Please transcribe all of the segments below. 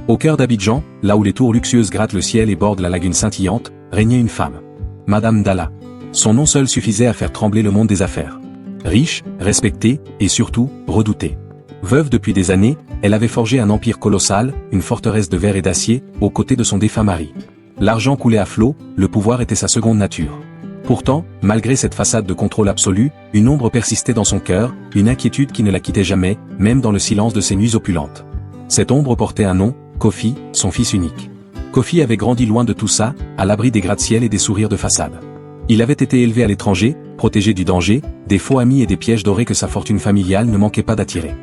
Au cœur d'Abidjan, là où les tours luxueuses grattent le ciel et bordent la lagune scintillante, régnait une femme. Madame Dalla. Son nom seul suffisait à faire trembler le monde des affaires. Riche, respectée, et surtout, redoutée. Veuve depuis des années, elle avait forgé un empire colossal, une forteresse de verre et d'acier, aux côtés de son défunt mari. L'argent coulait à flot, le pouvoir était sa seconde nature. Pourtant, malgré cette façade de contrôle absolu, une ombre persistait dans son cœur, une inquiétude qui ne la quittait jamais, même dans le silence de ses nuits opulentes. Cette ombre portait un nom, Kofi, son fils unique. Kofi avait grandi loin de tout ça, à l'abri des gratte-ciel et des sourires de façade. Il avait été élevé à l'étranger, protégé du danger, des faux amis et des pièges dorés que sa fortune familiale ne manquait pas d'attirer.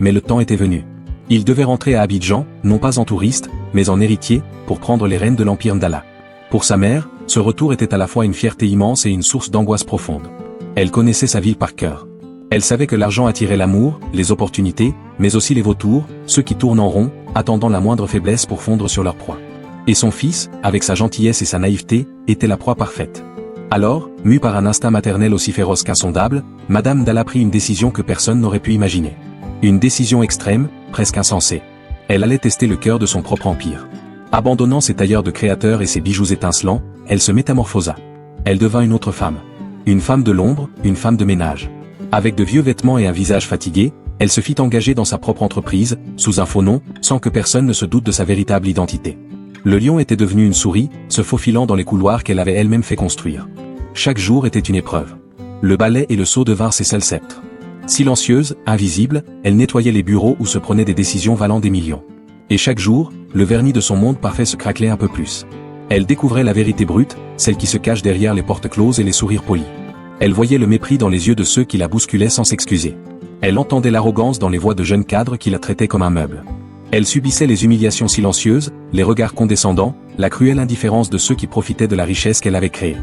Mais le temps était venu. Il devait rentrer à Abidjan, non pas en touriste, mais en héritier, pour prendre les rênes de l'empire Ndala. Pour sa mère, ce retour était à la fois une fierté immense et une source d'angoisse profonde. Elle connaissait sa ville par cœur. Elle savait que l'argent attirait l'amour, les opportunités, mais aussi les vautours, ceux qui tournent en rond, attendant la moindre faiblesse pour fondre sur leur proie. Et son fils, avec sa gentillesse et sa naïveté, était la proie parfaite. Alors, mue par un instinct maternel aussi féroce qu'insondable, Madame Dalla prit une décision que personne n'aurait pu imaginer. Une décision extrême, presque insensée. Elle allait tester le cœur de son propre empire. Abandonnant ses tailleurs de créateurs et ses bijoux étincelants, elle se métamorphosa. Elle devint une autre femme. Une femme de l'ombre, une femme de ménage. Avec de vieux vêtements et un visage fatigué, elle se fit engager dans sa propre entreprise, sous un faux nom, sans que personne ne se doute de sa véritable identité. Le lion était devenu une souris, se faufilant dans les couloirs qu'elle avait elle-même fait construire. Chaque jour était une épreuve. Le balai et le seau devinrent ses seuls sceptres. Silencieuse, invisible, elle nettoyait les bureaux où se prenaient des décisions valant des millions. Et chaque jour, le vernis de son monde parfait se craquelait un peu plus. Elle découvrait la vérité brute, celle qui se cache derrière les portes closes et les sourires polis. Elle voyait le mépris dans les yeux de ceux qui la bousculaient sans s'excuser. Elle entendait l'arrogance dans les voix de jeunes cadres qui la traitaient comme un meuble. Elle subissait les humiliations silencieuses, les regards condescendants, la cruelle indifférence de ceux qui profitaient de la richesse qu'elle avait créée.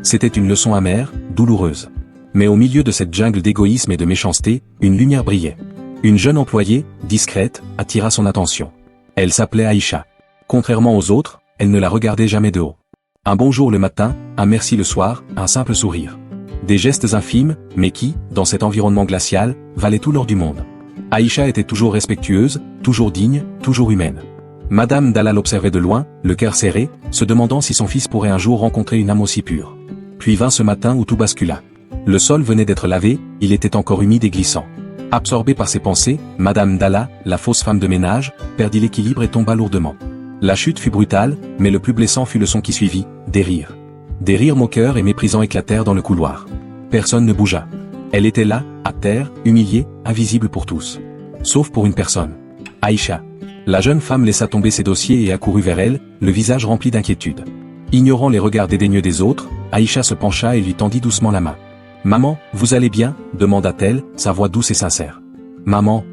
C'était une leçon amère, douloureuse. Mais au milieu de cette jungle d'égoïsme et de méchanceté, une lumière brillait. Une jeune employée, discrète, attira son attention. Elle s'appelait Aïcha. Contrairement aux autres, elle ne la regardait jamais de haut. Un bonjour le matin, un merci le soir, un simple sourire. Des gestes infimes, mais qui, dans cet environnement glacial, valaient tout l'or du monde. Aïcha était toujours respectueuse, toujours digne, toujours humaine. Madame Dalla l'observait de loin, le cœur serré, se demandant si son fils pourrait un jour rencontrer une âme aussi pure. Puis vint ce matin où tout bascula. Le sol venait d'être lavé, il était encore humide et glissant. Absorbée par ses pensées, Madame Dalla, la fausse femme de ménage, perdit l'équilibre et tomba lourdement. La chute fut brutale, mais le plus blessant fut le son qui suivit, des rires. Des rires moqueurs et méprisants éclatèrent dans le couloir. Personne ne bougea. Elle était là, à terre, humiliée, invisible pour tous. Sauf pour une personne. Aïcha. La jeune femme laissa tomber ses dossiers et accourut vers elle, le visage rempli d'inquiétude. Ignorant les regards dédaigneux des autres, Aïcha se pencha et lui tendit doucement la main. « Maman, vous allez bien ?» demanda-t-elle, sa voix douce et sincère. « Maman ?»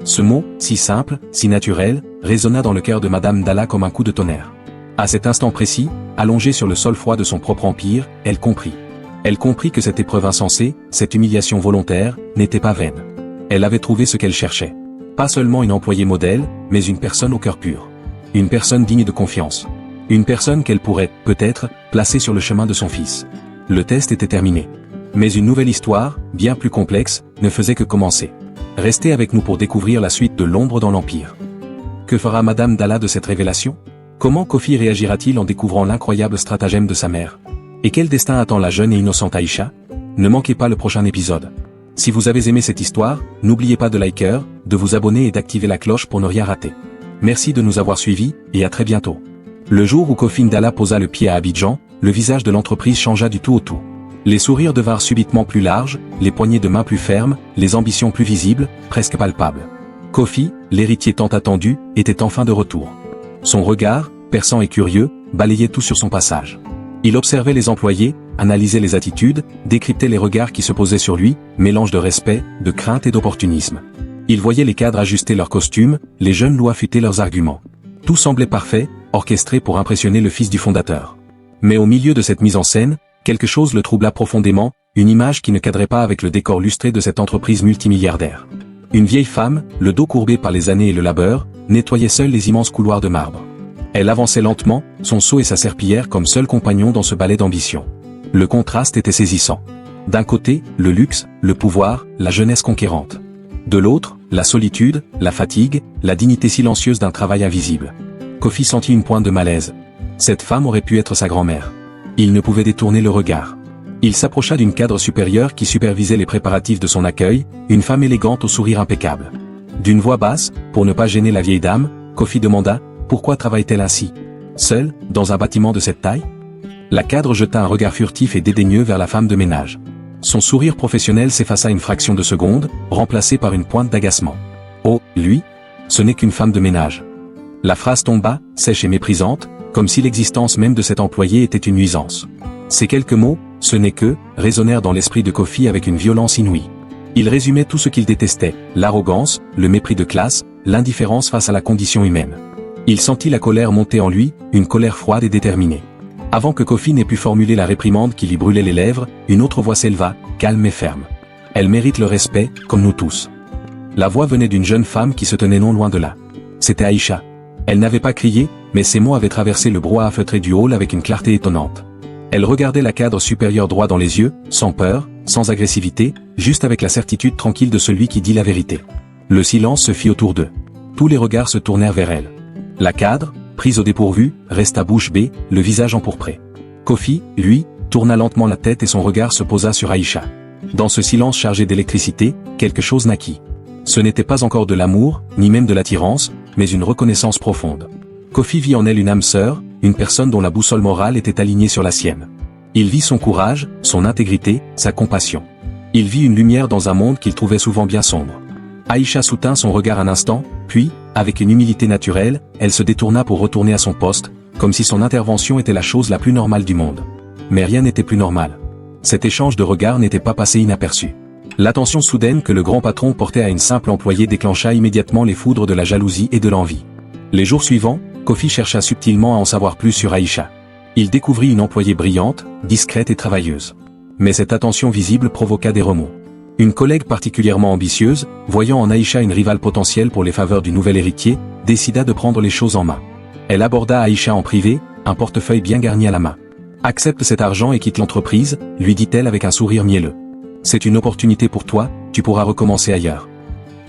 Ce mot, si simple, si naturel, résonna dans le cœur de Madame Dalla comme un coup de tonnerre. À cet instant précis, allongée sur le sol froid de son propre empire, elle comprit. Elle comprit que cette épreuve insensée, cette humiliation volontaire, n'était pas vaine. Elle avait trouvé ce qu'elle cherchait. Pas seulement une employée modèle, mais une personne au cœur pur. Une personne digne de confiance. Une personne qu'elle pourrait, peut-être, placer sur le chemin de son fils. Le test était terminé. Mais une nouvelle histoire, bien plus complexe, ne faisait que commencer. Restez avec nous pour découvrir la suite de l'ombre dans l'Empire. Que fera Madame Dalla de cette révélation? Comment Kofi réagira-t-il en découvrant l'incroyable stratagème de sa mère? Et quel destin attend la jeune et innocente Aïcha? Ne manquez pas le prochain épisode. Si vous avez aimé cette histoire, n'oubliez pas de liker, de vous abonner et d'activer la cloche pour ne rien rater. Merci de nous avoir suivis, et à très bientôt. Le jour où Kofi Dalla posa le pied à Abidjan, le visage de l'entreprise changea du tout au tout. Les sourires devinrent subitement plus larges, les poignées de main plus fermes, les ambitions plus visibles, presque palpables. Kofi, l'héritier tant attendu, était enfin de retour. Son regard, perçant et curieux, balayait tout sur son passage. Il observait les employés, analysait les attitudes, décryptait les regards qui se posaient sur lui, mélange de respect, de crainte et d'opportunisme. Il voyait les cadres ajuster leurs costumes, les jeunes loups affûter leurs arguments. Tout semblait parfait, orchestré pour impressionner le fils du fondateur. Mais au milieu de cette mise en scène, quelque chose le troubla profondément, une image qui ne cadrait pas avec le décor lustré de cette entreprise multimilliardaire. Une vieille femme, le dos courbé par les années et le labeur, nettoyait seule les immenses couloirs de marbre. Elle avançait lentement, son seau et sa serpillière comme seuls compagnons dans ce ballet d'ambition. Le contraste était saisissant. D'un côté, le luxe, le pouvoir, la jeunesse conquérante. De l'autre, la solitude, la fatigue, la dignité silencieuse d'un travail invisible. Kofi sentit une pointe de malaise. Cette femme aurait pu être sa grand-mère. Il ne pouvait détourner le regard. Il s'approcha d'une cadre supérieure qui supervisait les préparatifs de son accueil, une femme élégante au sourire impeccable. D'une voix basse, pour ne pas gêner la vieille dame, Kofi demanda « Pourquoi travaille-t-elle ainsi? Seule, dans un bâtiment de cette taille ?» La cadre jeta un regard furtif et dédaigneux vers la femme de ménage. Son sourire professionnel s'effaça une fraction de seconde, remplacé par une pointe d'agacement. « Oh, lui? Ce n'est qu'une femme de ménage. » La phrase tomba, sèche et méprisante, comme si l'existence même de cet employé était une nuisance. Ces quelques mots, « ce n'est que » résonnèrent dans l'esprit de Kofi avec une violence inouïe. Il résumait tout ce qu'il détestait, l'arrogance, le mépris de classe, l'indifférence face à la condition humaine. Il sentit la colère monter en lui, une colère froide et déterminée. Avant que Kofi n'ait pu formuler la réprimande qui lui brûlait les lèvres, une autre voix s'éleva, calme et ferme. Elle mérite le respect, comme nous tous. La voix venait d'une jeune femme qui se tenait non loin de là. C'était Aïcha. Elle n'avait pas crié, mais ses mots avaient traversé le brouhaha feutré du hall avec une clarté étonnante. Elle regardait la cadre supérieure droit dans les yeux, sans peur, sans agressivité, juste avec la certitude tranquille de celui qui dit la vérité. Le silence se fit autour d'eux. Tous les regards se tournèrent vers elle. La cadre, prise au dépourvu, resta bouche bée, le visage empourpré. Kofi, lui, tourna lentement la tête et son regard se posa sur Aïcha. Dans ce silence chargé d'électricité, quelque chose naquit. Ce n'était pas encore de l'amour, ni même de l'attirance, mais une reconnaissance profonde. Kofi vit en elle une âme sœur, une personne dont la boussole morale était alignée sur la sienne. Il vit son courage, son intégrité, sa compassion. Il vit une lumière dans un monde qu'il trouvait souvent bien sombre. Aïcha soutint son regard un instant, puis, avec une humilité naturelle, elle se détourna pour retourner à son poste, comme si son intervention était la chose la plus normale du monde. Mais rien n'était plus normal. Cet échange de regards n'était pas passé inaperçu. L'attention soudaine que le grand patron portait à une simple employée déclencha immédiatement les foudres de la jalousie et de l'envie. Les jours suivants, Kofi chercha subtilement à en savoir plus sur Aïcha. Il découvrit une employée brillante, discrète et travailleuse. Mais cette attention visible provoqua des remords. Une collègue particulièrement ambitieuse, voyant en Aïcha une rivale potentielle pour les faveurs du nouvel héritier, décida de prendre les choses en main. Elle aborda Aïcha en privé, un portefeuille bien garni à la main. « Accepte cet argent et quitte l'entreprise », lui dit-elle avec un sourire mielleux. « C'est une opportunité pour toi, tu pourras recommencer ailleurs. »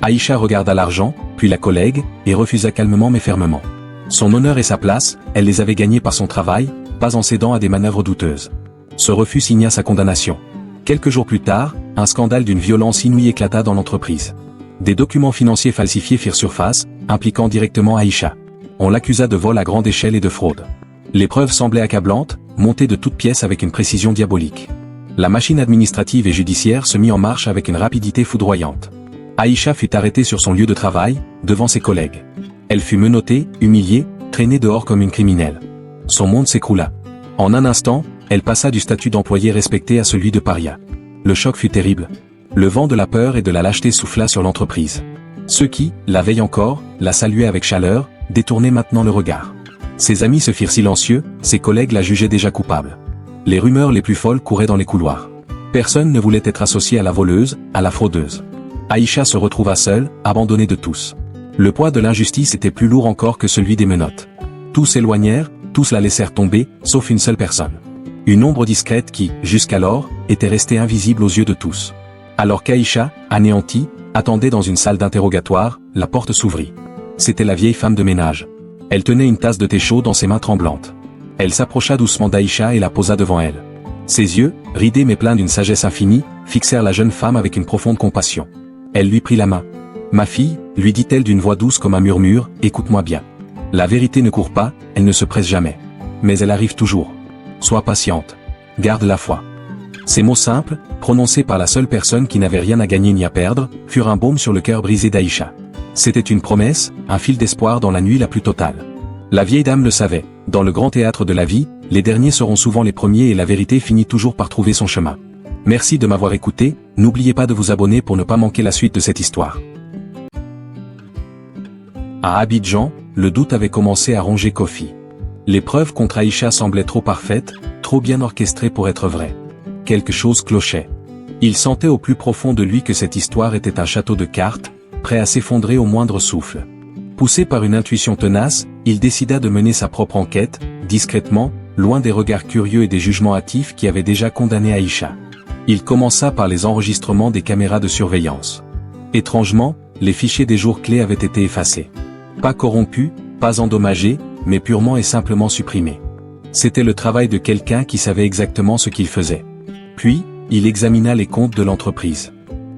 Aïcha regarda l'argent, puis la collègue, et refusa calmement mais fermement. Son honneur et sa place, elle les avait gagnés par son travail, pas en cédant à des manœuvres douteuses. Ce refus signa sa condamnation. Quelques jours plus tard, un scandale d'une violence inouïe éclata dans l'entreprise. Des documents financiers falsifiés firent surface, impliquant directement Aïcha. On l'accusa de vol à grande échelle et de fraude. Les preuves semblaient accablantes, montées de toutes pièces avec une précision diabolique. La machine administrative et judiciaire se mit en marche avec une rapidité foudroyante. Aïcha fut arrêtée sur son lieu de travail, devant ses collègues. Elle fut menottée, humiliée, traînée dehors comme une criminelle. Son monde s'écroula. En un instant, elle passa du statut d'employée respectée à celui de paria. Le choc fut terrible. Le vent de la peur et de la lâcheté souffla sur l'entreprise. Ceux qui, la veille encore, la saluaient avec chaleur, détournaient maintenant le regard. Ses amis se firent silencieux, ses collègues la jugeaient déjà coupable. Les rumeurs les plus folles couraient dans les couloirs. Personne ne voulait être associé à la voleuse, à la fraudeuse. Aïcha se retrouva seule, abandonnée de tous. Le poids de l'injustice était plus lourd encore que celui des menottes. Tous s'éloignèrent, tous la laissèrent tomber, sauf une seule personne. Une ombre discrète qui, jusqu'alors, était restée invisible aux yeux de tous. Alors qu'Aïcha, anéantie, attendait dans une salle d'interrogatoire, la porte s'ouvrit. C'était la vieille femme de ménage. Elle tenait une tasse de thé chaud dans ses mains tremblantes. Elle s'approcha doucement d'Aïcha et la posa devant elle. Ses yeux, ridés mais pleins d'une sagesse infinie, fixèrent la jeune femme avec une profonde compassion. Elle lui prit la main. « Ma fille », lui dit-elle d'une voix douce comme un murmure, « écoute-moi bien. La vérité ne court pas, elle ne se presse jamais. Mais elle arrive toujours. Sois patiente. Garde la foi. » Ces mots simples, prononcés par la seule personne qui n'avait rien à gagner ni à perdre, furent un baume sur le cœur brisé d'Aïcha. C'était une promesse, un fil d'espoir dans la nuit la plus totale. La vieille dame le savait, dans le grand théâtre de la vie, les derniers seront souvent les premiers et la vérité finit toujours par trouver son chemin. Merci de m'avoir écouté, n'oubliez pas de vous abonner pour ne pas manquer la suite de cette histoire. À Abidjan, le doute avait commencé à ronger Kofi. Les preuves contre Aïcha semblaient trop parfaites, trop bien orchestrées pour être vraies. Quelque chose clochait. Il sentait au plus profond de lui que cette histoire était un château de cartes, prêt à s'effondrer au moindre souffle. Poussé par une intuition tenace, il décida de mener sa propre enquête, discrètement, loin des regards curieux et des jugements hâtifs qui avaient déjà condamné Aïcha. Il commença par les enregistrements des caméras de surveillance. Étrangement, les fichiers des jours clés avaient été effacés. Pas corrompus, pas endommagés, mais purement et simplement supprimée. C'était le travail de quelqu'un qui savait exactement ce qu'il faisait. Puis, il examina les comptes de l'entreprise.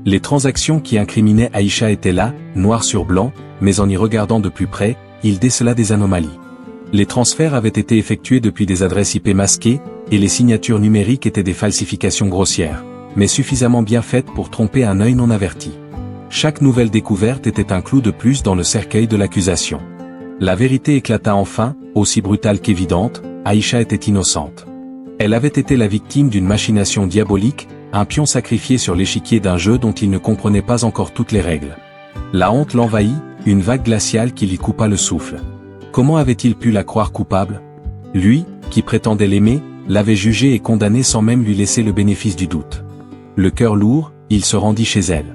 Les transactions qui incriminaient Aïcha étaient là, noir sur blanc, mais en y regardant de plus près, il décela des anomalies. Les transferts avaient été effectués depuis des adresses IP masquées, et les signatures numériques étaient des falsifications grossières, mais suffisamment bien faites pour tromper un œil non averti. Chaque nouvelle découverte était un clou de plus dans le cercueil de l'accusation. La vérité éclata enfin, aussi brutale qu'évidente, Aïcha était innocente. Elle avait été la victime d'une machination diabolique, un pion sacrifié sur l'échiquier d'un jeu dont il ne comprenait pas encore toutes les règles. La honte l'envahit, une vague glaciale qui lui coupa le souffle. Comment avait-il pu la croire coupable? Lui, qui prétendait l'aimer, l'avait jugée et condamnée sans même lui laisser le bénéfice du doute. Le cœur lourd, il se rendit chez elle.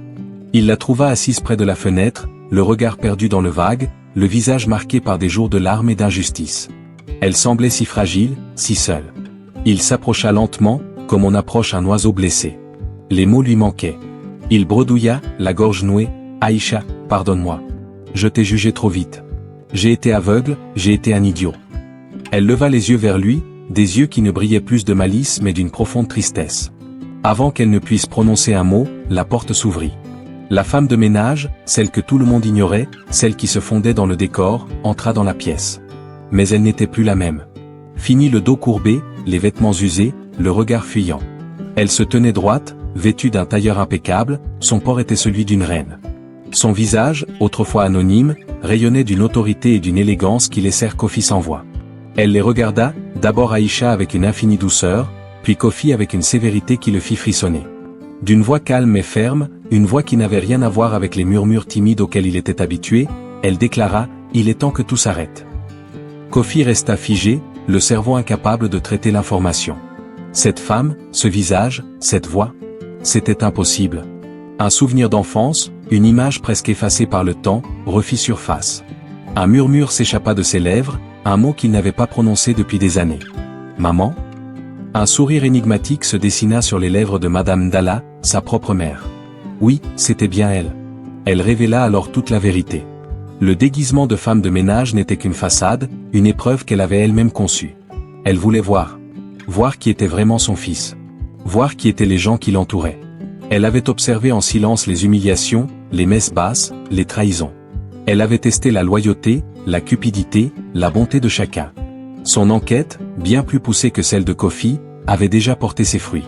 Il la trouva assise près de la fenêtre, le regard perdu dans le vague, le visage marqué par des jours de larmes et d'injustice. Elle semblait si fragile, si seule. Il s'approcha lentement, comme on approche un oiseau blessé. Les mots lui manquaient. Il bredouilla, la gorge nouée, « Aïcha, pardonne-moi. Je t'ai jugé trop vite. J'ai été aveugle, j'ai été un idiot. » Elle leva les yeux vers lui, des yeux qui ne brillaient plus de malice mais d'une profonde tristesse. Avant qu'elle ne puisse prononcer un mot, la porte s'ouvrit. La femme de ménage, celle que tout le monde ignorait, celle qui se fondait dans le décor, entra dans la pièce. Mais elle n'était plus la même. Fini le dos courbé, les vêtements usés, le regard fuyant. Elle se tenait droite, vêtue d'un tailleur impeccable, son port était celui d'une reine. Son visage, autrefois anonyme, rayonnait d'une autorité et d'une élégance qui laissèrent Kofi sans voix. Elle les regarda, d'abord Aïcha avec une infinie douceur, puis Kofi avec une sévérité qui le fit frissonner. D'une voix calme et ferme, une voix qui n'avait rien à voir avec les murmures timides auxquels il était habitué, elle déclara « Il est temps que tout s'arrête ». Kofi resta figé, le cerveau incapable de traiter l'information. Cette femme, ce visage, cette voix, c'était impossible. Un souvenir d'enfance, une image presque effacée par le temps, refit surface. Un murmure s'échappa de ses lèvres, un mot qu'il n'avait pas prononcé depuis des années. « Maman ?» Un sourire énigmatique se dessina sur les lèvres de Madame Dalla, sa propre mère. Oui, c'était bien elle. Elle révéla alors toute la vérité. Le déguisement de femme de ménage n'était qu'une façade, une épreuve qu'elle avait elle-même conçue. Elle voulait voir. Voir qui était vraiment son fils. Voir qui étaient les gens qui l'entouraient. Elle avait observé en silence les humiliations, les messes basses, les trahisons. Elle avait testé la loyauté, la cupidité, la bonté de chacun. Son enquête, bien plus poussée que celle de Kofi, avait déjà porté ses fruits.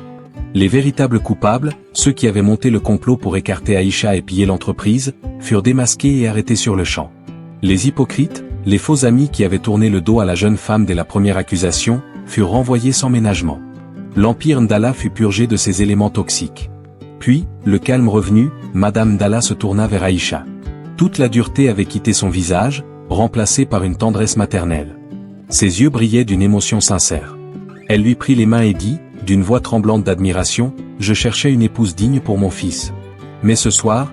Les véritables coupables, ceux qui avaient monté le complot pour écarter Aïcha et piller l'entreprise, furent démasqués et arrêtés sur le champ. Les hypocrites, les faux amis qui avaient tourné le dos à la jeune femme dès la première accusation, furent renvoyés sans ménagement. L'empire Ndala fut purgé de ses éléments toxiques. Puis, le calme revenu, Madame Dalla se tourna vers Aïcha. Toute la dureté avait quitté son visage, remplacé par une tendresse maternelle. Ses yeux brillaient d'une émotion sincère. Elle lui prit les mains et dit, d'une voix tremblante d'admiration, « Je cherchais une épouse digne pour mon fils. Mais ce soir,